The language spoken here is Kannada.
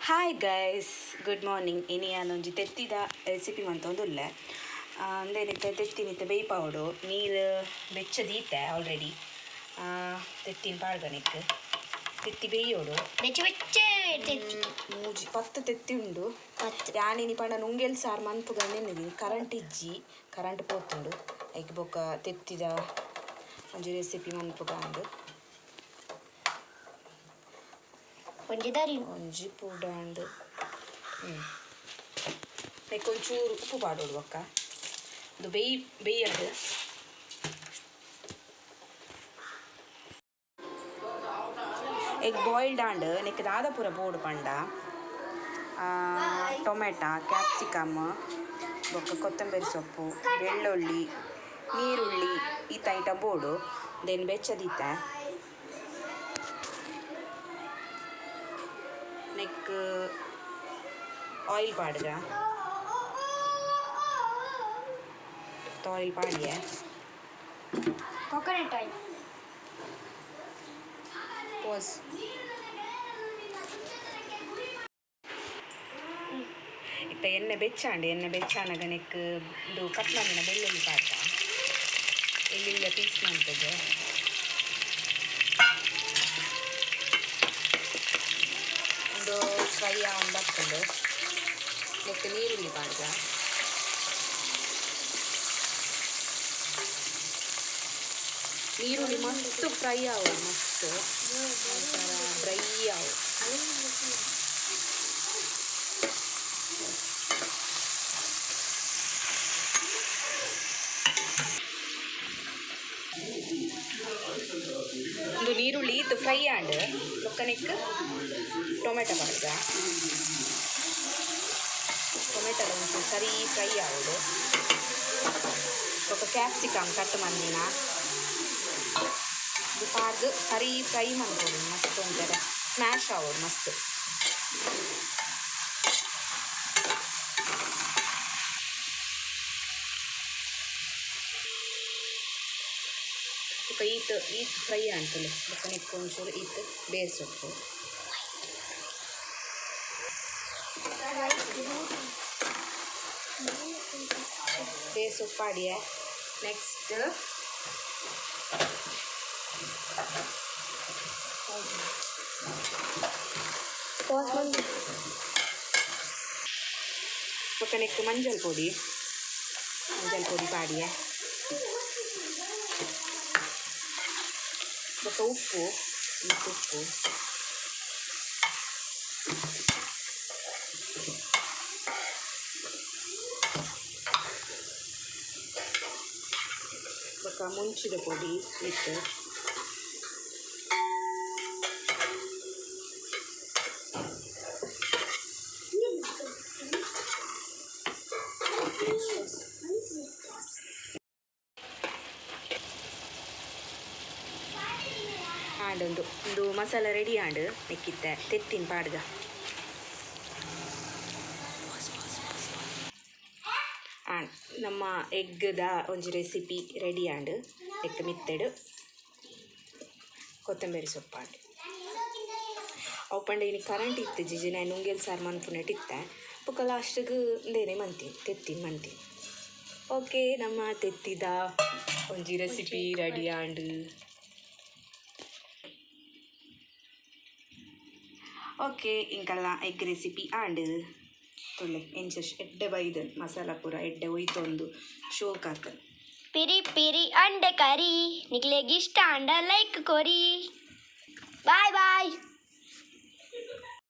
Hi guys, good morning. ಇನಿ ನಾನೊಂಜಿ ತೆತ್ತಿದ ರೆಸಿಪಿ ಮಂತೊಂದುಲ್ಲೆ. ಅಂದೇನಿತ್ತೆ ತೆತ್ತಿನಿತ್ತೆ ಬೇಯ್ಪಾವಡು ನೀರು ಬೆಚ್ಚದೀತೆ ಆಲ್ರೆಡಿ. ತೆತ್ತಿನ ಪಾಡ್ಗನಿಕ್ ತೆತ್ತಿ ಬೇಯೋಡು ಮೂಜಿ 10 ತೆತ್ತಿ ಉಂಡು. ಯಾನಿನಿ ಪಂಡ ನುಂಗೆಲ್ ಸಾರು ಮನ್ಪುಗಂದೆನ್ನಿದೀನಿ. ಕರೆಂಟ್ ಇಜ್ಜಿ ಕರೆಂಟ್ ಪೋತುಂಡು ಐಕ್ ಬೊಕ್ಕ ತೆತ್ತಿದ ಒಂಜಿ ರೆಸಿಪಿ ಮನ್ಪುಗ ಅಂದು ಒಂಜಿ ಪೂಡಾಂಡು ಒಂಚೂರು ಉಪ್ಪು ಪಾಡೋಡು ಬೊಕ್ಕ ಅದು ಬೇಯದು. ಎಗ್ ಬಾಯ್ಲ್ಡ್ ಆಂಡ್ ನೆಕ್ ದಾದ ಪೂರ ಬೋಡು ಪಂಡ ಟೊಮೆಟೊ, ಕ್ಯಾಪ್ಸಿಕಮ್, ಬೊಕ್ಕ ಕೊತ್ತಂಬರಿ ಸೊಪ್ಪು, ಬೆಳ್ಳುಳ್ಳಿ, ನೀರುಳ್ಳಿ ಈತ ಐಟಮ್ ಬೋಡು ದೆನ್ ಬೆಚ್ಚದೀತೆ. ನೆಕ್ ಆಯಿಲ್ ಪಾಡ್ಗ ಆಯಿಲ್ ಪಾಡಿಯೆ ಕೋಕೋನಟ್ ಆಯಿಲ್ ಪೋಸ್ ಇತ್ತ ಎಣ್ಣೆ ಬೆಚ್ಚಾಂಡು ನೆಕ್ ಇದು ಕಟ್ ಮಾಡಿನ ಬೆಳ್ಳುಳ್ಳಿ ಪಾಡ್ಗ ಎಳ್ಳುಳ್ಳಿ ಪೀಸ್ ಮಾಡ್ತದೆ. ಒಂದು ಫ್ರೈ ಆಗ್ತದೆ. ನೆಕ್ ನೀರುಳ್ಳಿ ಪಾಡ್ಗ ನೀರುಳ್ಳಿ ಮಸ್ತ್ ಫ್ರೈ ಆಗೋದು, ಮಸ್ತ್ ಒಂಥರ ಡ್ರೈ ಆಗೋದು. ಒಂದು ನೀರುಳ್ಳಿ ಇದು ಫ್ರೈ ಆಂಡ್ ಬೊಕ್ಕನೆಕ್ ಟೊಮೆಟೊ ಪಾಡ್ಗ ಟೊಮೆಟೊ ಒಂಚೂರು ಸರಿ ಫ್ರೈ ಆಗೋದು. ಬೊಕ್ಕ ಕ್ಯಾಪ್ಸಿಕಮ್ ಕಟ್ ಮಂದಿನ ಇದು ಪಾಡ್ದು ಸರಿ ಫ್ರೈ ಮಾಡ್ಬೋದು. ಮಸ್ತ್ ಒಂಥರ ಸ್ಮ್ಯಾಶ್ ಆಗೋದು ಮಸ್ತ್. ಬೊಕ್ಕ ಈತ್ ಫ್ರೈ ಅಂತಲೇ ಬೊಕ್ಕ ನೆಕ್ ಒಂಚೂರು ಈತ್ ಬೇರೆ ಸೊಪ್ಪು ಪಾಡಿಯೆ. ನೆಕ್ಸ್ಟ್ ಬೊಕ್ಕ ನೆಕ್ ಮಂಜಲ್ ಪೊಡಿ ಪಾಡಿಯೆ. ಬೊಕ್ಕ ಉಪ್ಪು ಬೊಕ್ಕ ಮುಂಚಿದ ಪೊಡಿ ಇತ್ತು. ಒಂದು ಮಸಾಲ ರೆಡಿ ಆಂಡ್ ನೆಕ್ಕಿತ್ತೆ ತೆತ್ತಿನ ಪಾಡ್ಗ ನಮ್ಮ ಎಗ್ಗದ ಒಂಜಿ ರೆಸಿಪಿ ರೆಡಿ ಆಂಡ್ ನೆಕ್ ಮಿತ್ತೆಡು ಕೊತ್ತಂಬರಿ ಸೊಪ್ಪಾಂಡ್ ಅವು ಪಂಡ ಇನಿ ಕರೆಂಟ್ ಇತ್ತು ಜಿಜಿ ನಾನು ನುಂಗೆಲ್ ಸಾರು ಮನ್ಪುನೆಟ್ ಇತ್ತೆ ಬೊಕ್ಕ ಲಾಸ್ಟ್ಗೆ ದೇನೆ ತೆತ್ತಿನ ಮಂತೀನಿ. ಓಕೆ, ನಮ್ಮ ತೆತ್ತಿದ ಒಂಜಿ ರೆಸಿಪಿ ರೆಡಿ ಆಂಡ್ ಓಕೆ ಇಂಕಲ್ಲ ಎಗ್ ರೆಸಿಪಿ ಆಂಡ್ ತೊಳ್ಳೆ ಎಂಚ ಎಡ್ಡೆ ಬೈದು ಮಸಾಲ ಪೂರ ಎಡ್ಡೆ ಒಯ್ತೊಂದು ಶೋಕ್ ಹಾಕಲ್ ಪಿರಿ ಅಂಡೆ ಕರಿ ನಿಕ್ಲೆಗ್ ಇಷ್ಟ ಅಂಡ ಲೈಕ್ ಕೊರಿ. ಬಾಯ್ ಬಾಯ್.